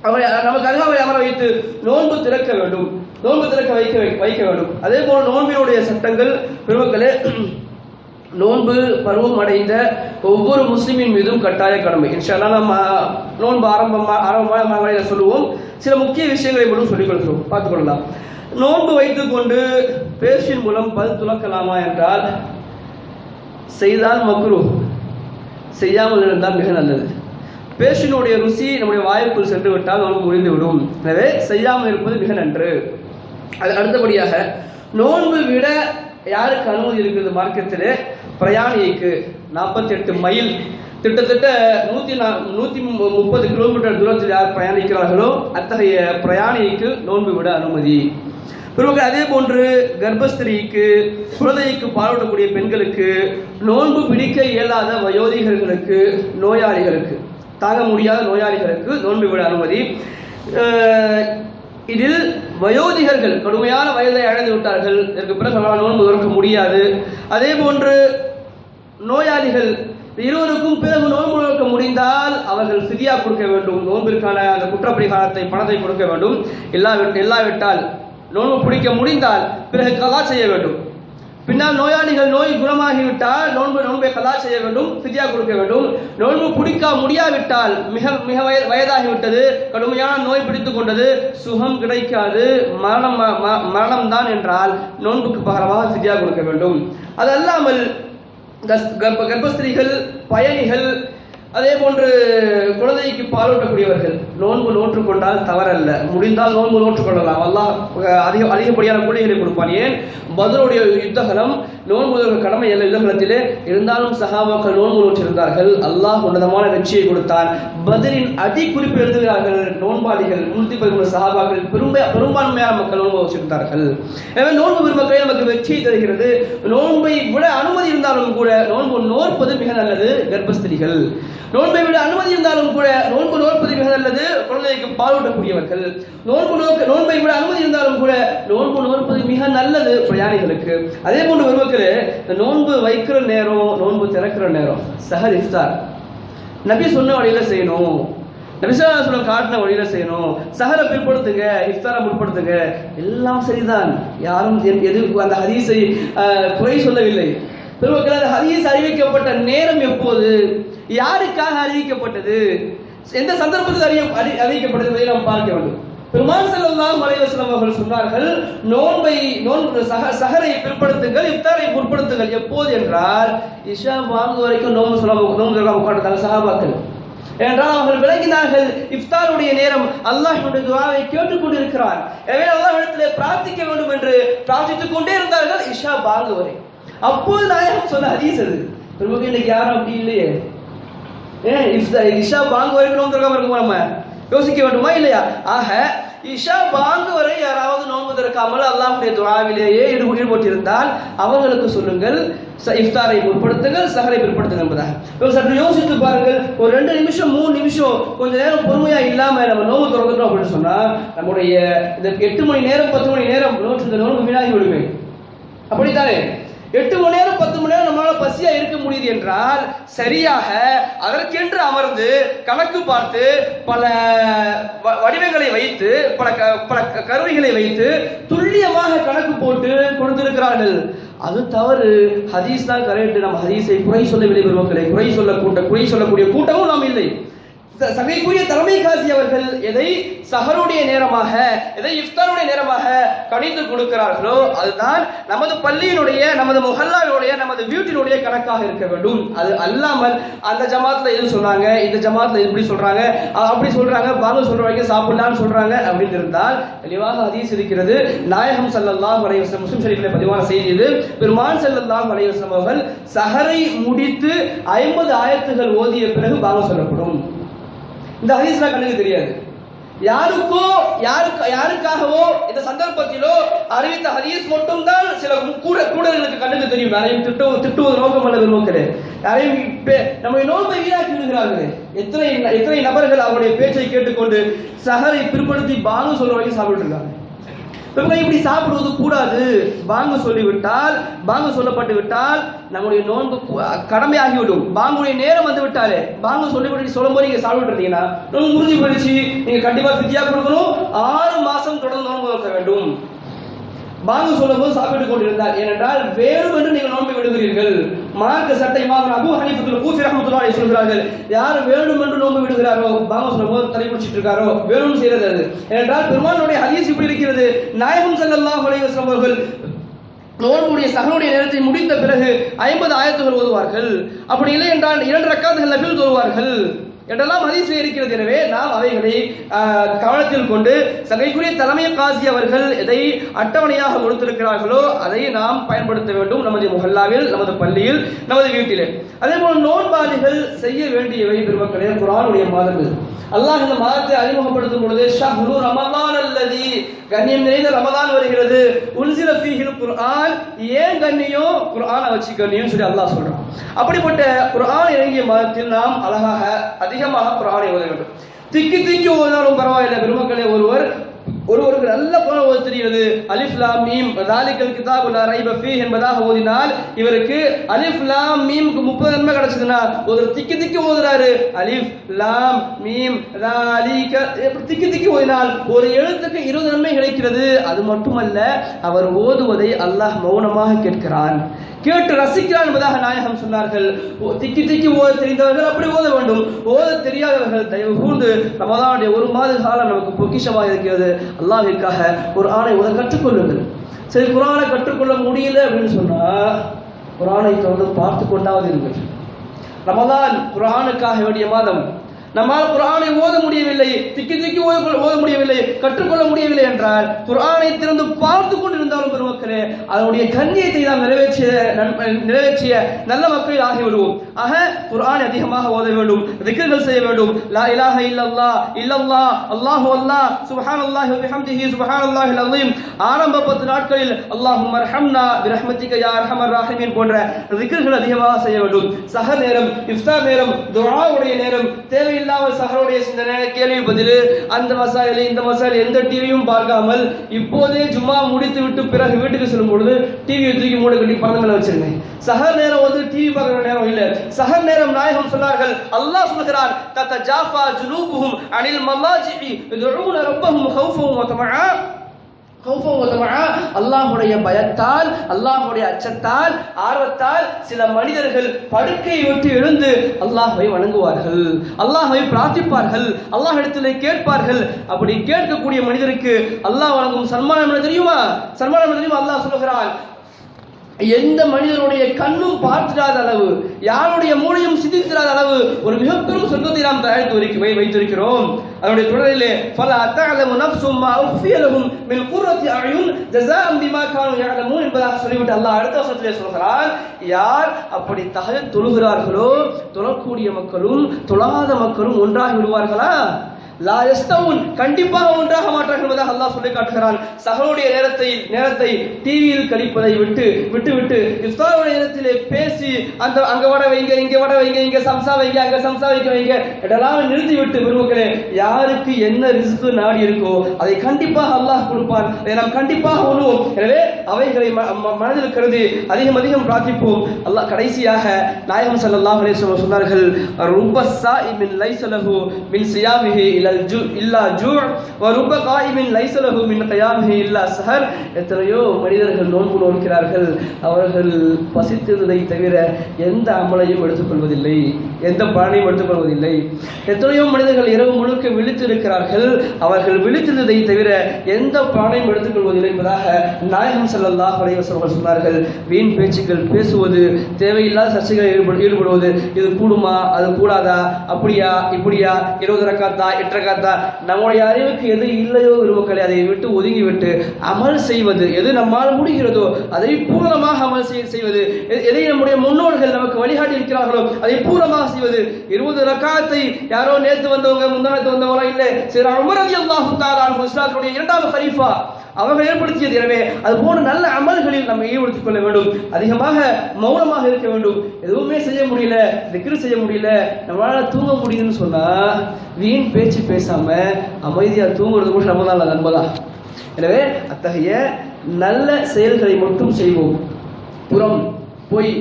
அவரை நமக்கு அருகாமை அமர வைத்து நோன்பு திறக்க வேண்டும், நோன்பு திறக்க வைக்க வேண்டும். அதே போல நோன்பினுடைய சட்டங்கள் பெருமக்களே, நோன்பு பருவம் அடைந்த ஒவ்வொரு முஸ்லிமின் மீதும் கட்டாய கடமை. இன்ஷா அல்லாஹ் நம்ம நோன்பு ஆரம்பமாக சொல்லுவோம். சில முக்கிய விஷயங்களை மட்டும் சொல்லிக் கொடுக்கிறோம், பார்த்துக்கொள்ளலாம். நோன்பு வைத்துக் கொண்டு பேச்சின் மூலம் பல் துலக்கலாமா என்றால், செய்தால் மக்ரூஹ், செய்யாமல் இருந்தால் மிக நல்லது. பேச்சினுடைய ருசி நம்முடைய வாய்ப்புள் சென்று விட்டால் நோன்பு முடிந்துவிடும். எனவே செய்யாமல் இருப்பது மிக நன்று. அது அடுத்தபடியாக நோன்பு விட யாருக்கு அனுமதி இருக்கிறது மார்க்கத்திலே? பிரயாணிக்கு 48 மைல், கிட்டத்தட்ட 130 கிலோமீட்டர் தூரத்தில் யார் பிரயாணிக்கிறார்களோ அத்தகைய பிரயாணிக்கு நோன்பு விட அனுமதி. பிறகு அதே போன்று கர்ப்பஸ்திரிக்கு, குழந்தைக்கு பாலூட்டக்கூடிய பெண்களுக்கு, நோன்பு பிடிக்க இயலாத வயோதிகர்களுக்கு, நோயாளிகளுக்கு, தாங்க முடியாத நோயாளிகளுக்கு நோன்பு விட அனுமதி. இதில் வயோதிகர்கள் கடுமையான வயதை அடைந்து விட்டார்கள், இதற்கு பிறகு நோன்பு நோக்க முடியாது. அதே போன்று நோயாளிகள் இருவருக்கும் பிறகு நோன்பு நோக்க முடிந்தால் அவர்கள் ஃபிதியா கொடுக்க வேண்டும், நோன்பிற்கான அந்த குற்றப்பரிகாரத்தை பணத்தை கொடுக்க வேண்டும். இல்லாவிட்டால் நோன்பு பிடிக்க முடிந்தால் பிறகு கலா செய்ய வேண்டும். பின்னால் நோயாளிகள் நோய் குணமாகிவிட்டால் நோன்பை கலா செய்ய வேண்டும், ஃபிதியா கொடுக்க வேண்டும். நோன்பு பிடிக்க முடியாவிட்டால் மிக வயதாகிவிட்டது, கடுமையான நோய் பிடித்துக் கொண்டது, சுகம் கிடைக்காது, மரணம் தான் என்றால் நோன்புக்கு பகரமாக ஃபிதியா கொடுக்க வேண்டும். அது அல்லாமல் கர்ப்பஸ்திரிகள், பயணிகள், அதே போன்று குழந்தைக்கு பாலூட்டக்கூடியவர்கள் நோன்பு நோற்றுக்கொண்டால் தவறல்ல, முடிந்தால் நோன்பு நோற்றுக்கொள்ளலாம். அல்லாஹ் அதிகப்படியான கூலிகளை கொடுப்பான். ஏன்? பத்ருடைய யுத்தகலம் நோன்பு கடமை அல்ல யுத்தகலத்திலே, இருந்தாலும் சஹாபாக்கள் நோன்பு நோற்றிருந்தார்கள். அல்லாஹ் உன்னதமான வெற்றியை கொடுத்தான். பத்ரின் அடி குறிப்பு எழுதுகிறார்கள், நோன்பாளிகள் 113 சஹாபாக்கள் பெரும்பான்மையான மக்கள் நோன்பு வச்சிருந்தார்கள். எனவே நோன்பு பெருமக்களை நமக்கு வெற்றியை தருகிறது. நோன்பை விட அனுமதி இருந்தாலும் கூட நோன்பு நோற்பது மிக நல்லது. கர்ப்பஸ்திரிகள் நோன்பை விட அனுமதி இருந்தாலும் கூட நோன்பு நோற்பது மிக நல்லது. குழந்தைக்கு பாலூட்டக்கூடியவர்கள் நோன்பை விட அனுமதி இருந்தாலும் கூட நோன்பு நோற்பது மிக நல்லது பிரயாணிகளுக்கு. அதே போன்று வருவர்களே, நோன்பு வைக்கிற நேரம், நோன்பு திறக்கிற நேரம், சஹர் இஃப்தார் நபி சொன்ன வழியில செய்யணும், நபிசல்லாஹு காட்டின வழியில செய்யணும். சஹரை பிற்படுத்துங்க, இஃப்தாரை முற்படுத்துங்க, எல்லாம் சரிதான். யாரும் அந்த ஹதீஸை குறை சொல்லவில்லை. பெருமக்கள், அந்த ஹதீஸ் அறிவிக்கப்பட்ட நேரம் எப்போது, யாருக்காக அறிவிக்கப்பட்டது, எந்த சந்தர்ப்பத்தில் அறிவிக்கப்பட்டது என்பதை நாம் பார்க்க வேண்டும். பெருமான் ஸல்லல்லாஹு அலைஹி வஸல்லம் அவர்கள் சொன்னார்கள், சஹரை பிற்படுத்துங்கள், இஃப்தாரை முற்படுத்துங்கள். எப்போது என்றால் இஷா வாங்கு வரைக்கும் நோன்பு சொல்லாம உட்கார்ந்தாங்க சஹாபாக்கள். என்றால் அவர்கள் விளங்கினார்கள் இஃப்தாருடைய நேரம் அல்லாஹ்வுடைய துஆவை கேட்டுக்கொண்டு இருக்கிறார். எனவே அல்லாஹ்விடத்திலே பிரார்த்திக்க வேண்டும் என்று பிரார்த்தித்துக் கொண்டே இருந்தார்கள் இஷா வாங்கு வரை. அப்போது நாயகம் சொன்ன ஹதீஸ் அது. பெருமக்கள், இன்னைக்கு யாரும் அப்படி இல்லையே. இஷா பாங்கு வரைக்கும் இருக்குமா, நம்ம யோசிக்க வேண்டுமா இல்லையா? ஆக இஷா பாங்கு வரை யாராவது நோன்பு திறக்காமல் அல்லாஹ்வுடைய துஆவிலேயே ஈடுபட்டிருந்தால் அவர்களுக்கு சொல்லுங்கள், இஃப்தாரை முற்படுத்துங்கள், சஹரை பிற்படுத்துங்கள் என்பதாக. சற்று யோசித்து பாருங்கள். ஒரு 2 நிமிஷம் 3 நிமிஷம் கொஞ்ச நேரம் பொறுமையா இல்லாம நம்ம நோன்பு திறந்துட்டோம் அப்படின்னு சொன்னா நம்முடைய இந்த 8 மணி நேரம் 10 மணி நேரம் நோன்பு வீணாகி விடுமே. அப்படித்தானே? 8 மணி நேரம் 10 மணி நேரம் நம்மளால பசியா இருக்க முடியுது என்றால் சரியாக அதற்கென்று அமர்ந்து கணக்கு பார்த்து பல வடிவங்களை வைத்து பல கருவிகளை வைத்து துல்லியமாக கணக்கு போட்டு கொடுத்திருக்கிறார்கள். அது தவறு. ஹதீஸ் தான் கரெக்ட். நம்ம ஹதீஸை குறை சொல்லவில்லை பெருமக்களை, குறை சொல்லக்கூடிய கூட்டமும் நாம் இல்லை. சகைக்குரிய தலைமை காசி அவர்கள் எதை சஹருடைய நேரமாக, எதை இஃப்தாருடைய நேரமாக கணிந்து கொடுக்கிறார்களோ அதுதான் நமது பள்ளியினுடைய, நமது முஹல்லாவினுடைய, நமது வீட்டினுடைய கணக்காக இருக்க வேண்டும். அது அல்லாமல் அந்த ஜமாத்துல எது சொன்னாங்க, இந்த ஜமாத்துல இப்படி சொல்றாங்க, அப்படி சொல்றாங்க, பாங்க சொல்ற வரைக்கும் சாப்பிடலான்னு சொல்றாங்க அப்படின்னு இருந்தால் தெளிவாக ஹதீஸ் இருக்கிறது. நாயகம் ஸல்லல்லாஹு அலைஹி வஸல்லம் முஸ்லிம் ஷரீஃபிலே பதிவான செய்தி இது. பெருமான் ஸல்லல்லாஹு அலைஹி வஸல்லம் அவர்கள் சஹரை முடித்து 50 ஆயத்துகள் ஓதிய பிறகு பாங்க சொல்லப்படும். இந்த ஹதீஸ்லாம் கண்ணுக்கு தெரியாது. யாருக்காகவோ இந்த சந்தர்ப்பத்திலோ அறிவித்த ஹதீஸ் மட்டும்தான் சில கூடர்களுக்கு கண்ணுக்கு தெரியும். யாரையும் திட்டுவது நோக்கம் அல்லது நோக்கல, யாரையும் நம்முடைய நோன்பை வீணாக்கி விடுகிறார்களே. எத்தனை நபர்கள் அவருடைய பேச்சை கேட்டுக்கொண்டு சஹரை பிற்படுத்தி பாங்கு சொல்ற வரைக்கும் சாப்பிட்டு இருக்காங்க. இப்படி சாப்பிடுவது கூடாது. பாங்கு சொல்லப்பட்டு விட்டால் நம்முடைய நோன்பு கடமையாகிவிடும். பாங்குடைய நேரம் வந்து விட்டாலே பாங்கு சொல்லும் போது நீங்க சாப்பிட்டு இருந்தீங்கன்னா நோன்பு உறுதி போயிடுச்சு. நீங்க கண்டிப்பா ஃபித்யா கொடுக்கணும். 6 மாசம் தொடர்ந்து நோன்பு வைக்க வேண்டும். பாங்கு சொல்லும் போது சாப்பிட்டுக் கொண்டிருந்தார். ஏனென்றால் வேறும் என்று நீங்கள் நோன்பை விடுகிறீர்கள். மார்க்க சட்டை அபூ ஹனீஃபா கூஃபி ரஹ்மத்துல்லாஹி அலைஹி சொல்கிறார்கள், யார் வேணும் என்று நோன்பு விடுகிறாரோ, பாங்கு சொல்லும் போது தலை குடிச்சிட்டு இருக்காரோ, வேணும் செய்யறது அது. ஏனென்றால் பெருமானுடைய ஹதீஸ் இப்படி இருக்கிறது, நாயகம் ஸல்லல்லாஹு அலைஹி வஸல்லம் அவர்கள் நோன்புடைய சஹருடைய நேரத்தை முடித்த பிறகு 50 ஆயத்துகள் ஓதுவார்கள். அப்படி இல்லை என்றால் 2 ரக்காத்துகள் நஃபில் ஓதுவார்கள் என்றெல்லாம் ஹதீஸில் இருக்கிறது. எனவே நாம் அவைகளை கவனத்தில் கொண்டு சகைக்குரிய தலைமை காசி அவர்கள் எதை அட்டவணையாக கொடுத்திருக்கிறார்களோ அதை நாம் பயன்படுத்த வேண்டும். நமது முஹல்லாவில், நமது பள்ளியில், நமது வீட்டிலே. அதே போல நோன்பாளிகள் செய்ய வேண்டியவை பெருமக்களே, குர்ஆனுடைய மாதங்கள். அல்லாஹ் இந்த மாதத்தை அறிமுகப்படுத்தும் பொழுது ஷஹ்ரு ரமலான் அல்லதி, கண்ணியம் நிறைந்த ரமலான் வருகிறது, உன்சில ஃபீஹில் குர்ஆன், ஏன் கண்ணியம், குர்ஆனை வச்சு கண்ணியம் சொல்லி அல்லாஹ் சொல்றான். அப்படிப்பட்ட குர்ஆன் இறங்கிய மாதத்தில் நாம் அழகாக அதிகமாக குர்ஆனை ஓத வேண்டும். திக்கி ஓதினாலும் பரவாயில்லை பெருமக்களே. ஒருவருக்கு நல்ல குர்ஆன் ஓத தெரிகிறது, அலிஃப் லாம் மீம் ஸாலிகல் கிதாபு லா ரைப ஃபீஹ் என்பதாக ஓதினால் இவருக்கு அலிஃப் லாம் மீம்க்கு 30 நன்மை கிடைச்சதுன்னா ஒரு திக்கி ஓதுறாரு, அலிஃப் லாம் மீம் ஸாலிக திக்கி ஓதினால் ஒரு எழுத்துக்கு 20 நன்மை கிடைக்கிறது. அது மட்டுமல்ல, அவர் ஓதுவதை அல்லாஹ் மௌனமாக கேட்கிறான், கேட்டு ரசிக்கிறான் என்பதாக நாயகம் சொன்னார்கள். திக்கி ஓத தெரிந்தவர்கள் அப்படி ஓத வேண்டும். ஓத தெரியாதவர்கள் தயவு கூர்ந்து ரமலானுடைய 1 மாத காலம் நமக்கு பொக்கிஷமாக இருக்கிறது. அல்லாஹ்விற்காக குர்ஆனை ஓத கற்றுக்கொள்ளுங்கள். சரி, குர்ஆனை கற்றுக்கொள்ள முடியல அப்படின்னு சொன்னா குர்ஆனை தொடர்ந்து பார்த்து கொண்டாவது இருங்கள். ரமலான் குர்ஆனுக்காக வேண்டிய மாதம். நம்மால் குர்ஆனை ஓத முடியவில்லை, திக்கி ஓத முடியவில்லை, கற்றுக்கொள்ள முடியவில்லை என்றால் குர்ஆனை திறந்து பார்த்து கொண்டிருந்தாலும் பெருமக்களே அதனுடைய கண்ணியத்தை நாம் நிறைவேற்றிய நல்ல மக்கள் ஆகிவிடுவோம். ஆக குர்ஆனை அதிகமாக ஓத வேண்டும், திக்ர்கள் செய்ய வேண்டும். லா இலாஹ இல்லல்லாஹ் இல்லல்லாஹ் அல்லாஹு அல்லாஹ் சுப்ஹானல்லாஹி வ பிஹம்திஹி சுப்ஹானல்லாஹில் அஸீம். ஆரம்ப 10 நாட்களில் அல்லாஹும்ம அர்ஹம்னா பிரஹ்மதிக யா அர்ஹமர் ராஹிமீன் போன்ற திக்ர்கள் அதிகமாக செய்ய வேண்டும். சஹர் நேரம், இஃப்தார் நேரம், துஆவுடைய நேரம், தேவை இல்லாமல் சஹருடைய சிந்தனை, கேள்வி பதில், அந்த மசாயில் இந்த மசாயில் எந்த டிவியும் பார்க்காமல் இப்போதே ஜும்மா முடித்து விட்டு பிறகு வீட்டுக்கு செல்லும் பொழுது டிவியை தூக்கி மூட கட்டி பணங்களை வச்சிருங்க. சஹர் நேரம் வந்து டிவி பார்க்கிற நேரம் இல்ல. சஹர் நேரம் நாயகம் சொன்னார்கள், அல்லாஹ் சொல்கிறான், ததஜாஃபா ஜுனூபுஹும் அனில் மலாஜிஇ யதுஊன ரப்பஹும் ஹௌஃபன் வ தமஆ. அல்லாஹ்வுடைய பயத்தால், அல்லாஹ்வுடைய அச்சத்தால், ஆர்வத்தால் சில மனிதர்கள் படுக்கையை விட்டு எழுந்து அல்லாஹ்வை வணங்குவார்கள், அல்லாஹ்வை பிரார்த்திப்பார்கள், அல்லாஹ்விடத்திலே கேட்பார்கள். அப்படி கேட்கக்கூடிய மனிதருக்கு அல்லாஹ் வழங்கும் சன்மானம் என்ன தெரியுமா? அல்லாஹ் சொல்கிறான், எந்த மனிதனுடைய கண்ணும் பார்த்திராத அளவு, யாருடைய மூளையும் சிந்தித்திராத அளவு ஒரு மிகப்பெரும் சொர்க்கத்தை நாம் தயாரித்து வைத்திருக்கிறோம். அதனுடைய தொடரிலே ஃபலா தஅலமு நஃப்ஸும் மா உஃபிய லஹும் மின் குர்ரத்தி அயுன் ஜஸாஅன் பிமா கானூ யஅலமூன் என்பதாக சொல்லிவிட்டு அல்லாஹ் அடுத்த வசனத்திலே சொல்கிறான், யார் அப்படி தஹஜ்ஜுத் தொழுகிறார்களோ, தொழக்கூடிய மக்களும் தொழாத மக்களும் ஒன்றாகி விடுவார்களா? லா யஸ்தவுன், கண்டிப்பாக ஒன்றாக மாட்டார்கள் என்பதாக அல்லாஹ் சொல்லி காட்டுகிறான். சஹருடைய நேரத்தை டிவியில் கழிப்பதை விட்டு இஃப்தாருடைய நேரத்திலே பேசி அந்த அங்க வட வைங்க, இங்க வட வைங்க, இங்க சம்சா வைங்க, அங்க சம்சா வைங்க இதெல்லாம் நிறுத்தி விட்டு பெருமக்களே, யாருக்கு என்ன ரிஸ்க் நாடி இருக்கோ அதை கண்டிப்பாக அல்லாஹ் கொடுப்பான். அதை நாம் கண்டிப்பாக உண்ணுவோம். எனவே அவைகளை மனதில் கருதி அதிகம் பிரார்த்திப்போம். அல்லாஹ் கடைசியாக நாயகம் ஸல்லல்லாஹு அலைஹி வஸல்லம் சொன்னார்கள், ருப்ப ஸாயிமின் லைஸ லஹு மின் சியாமிஹி இல்லா ஜூ' வ ருப்ப காயிமின் லைஸ லஹு மின் கியாமிஹி இல்லா ஸஹர். எத்தனையோ மனிதர்கள் நோன்பு நோக்கிறார்கள், அவர்கள் பசித்ததை தவிர எந்த அமலையும் எடுத்துக்கொள்வதில்லை, எந்த பலனையும் எடுத்துக்கொள்வதில்லை. எத்தனையோ மனிதர்கள் இரவு முழுக்க விழித்திருக்கிறார்கள், அவர்கள் விழித்திருந்ததை தவிர எந்த பலனையும் எடுத்துக்கொள்வதில்லை என்பதாக நாயகம் ஸல்லல்லாஹு அலைஹி வஸல்லம் சொன்னார்கள். வீண் பேச்சுக்கள் பேசுவது, தேவையில்லாத சர்ச்சைகளில் ஈடுபடுவது, இது கூடுமா அது கூடாதா, அப்படியா இப்படியா, 20 ரக்காத்தா 8 ரக்காத் தான். நம்முடைய அறிவுக்கு எது இல்லையோ பெருமக்களே அதை விட்டு ஒதுங்கிவிட்டு அமல் செய்வது, எது நம்மால் முடிகிறதோ அதை பூரணமாக அமல் செய்வது, எதை நம்முடைய முன்னோர்கள் நமக்கு வழிகாட்டி இருக்கிறார்களோ அதை பூரணமாக செய்வது. 20 ரக்காத்தை யாரோ நேற்று வந்தவங்க முந்தானத்து வந்தவங்களா இல்லை, சரி உமர் ரலியல்லாஹு தஆலா அன்ஹு இஸ்லாத்துடைய 2வது கலீஃபா அவர்கள் ஏற்படுத்தியது. எனவே அது போன்ற நல்ல அமல்களில் நம்ம ஈடுபடுத்திக் கொள்ள வேண்டும். அதிகமாக மௌனமாக இருக்க வேண்டும். எதுவுமே செய்ய முடியல, திக்ர் செய்ய முடியல, நம்மளால தூங்க முடியுதுன்னு சொன்னா வீண் பேச்சு பேசாம அமைதியா தூங்குறது கூட ரமதான்ல நன்மைதான். எனவே அத்தகைய நல்ல செயல்களை மட்டும் செய்வோம். புறம், பொய்,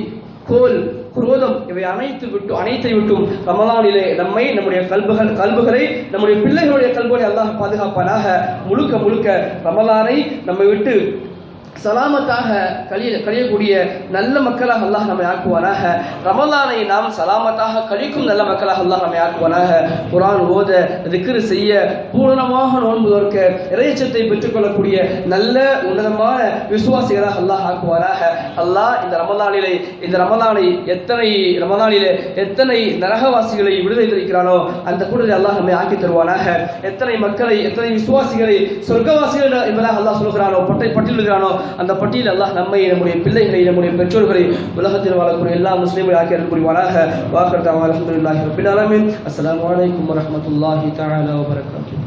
கோல், குரோதம் இவை அனைத்தை விட்டும் ரமலானிலே நம்மை, நம்முடைய கல்புகளை, நம்முடைய பிள்ளைகளுடைய கல்புகளை அல்லாஹ் பாதுகாப்பானாக. முழுக்க ரமலானை நம்மை விட்டு சலாமத்தாக கழியக்கூடிய நல்ல மக்களாக அல்லாஹ் நம்மை ஆக்குவானாக. ரமலானை நாம் சலாமத்தாக கழிக்கும் நல்ல மக்களாக அல்லாஹ் நம்மை ஆக்குவானாக. குர்ஆன் ஓத, திக்ர் செய்ய, பூரணமாக நோன்பு நோக்க, இறையச்சத்தை பெற்றுக்கொள்ளக்கூடிய நல்ல உன்னதமான விசுவாசிகளாக அல்லாஹ் ஆக்குவானாக. அல்லாஹ் இந்த ரமலானை எத்தனை நரகவாசிகளை விடுதலை தருகிறானோ அந்த கூட்டத்தில் அல்லாஹ் நம்மை ஆக்கி தருவானாக. எத்தனை மக்களை, எத்தனை விசுவாசிகளை சொர்க்கவாசிகள் என்பதாக அல்லாஹ் சொல்கிறானோ, பட்டியலிடுகிறானோ அந்த பட்டியல் அல்லாஹ் நம்மை, நம்முடைய பிள்ளைகளை, நம்முடைய பெற்றோர்களை, உலகத்தில் வாழக்கூடிய எல்லா முஸ்லிம்களை ஆக்கி அருள் புரிவானாக. வாஹிர் தஅவானா அல்ஹம்துலில்லாஹி ரப்பில் ஆலமீன். அஸ்ஸலாமு அலைக்கும் வரஹ்மத்துல்லாஹி தஆலா வபரகாத்துஹு.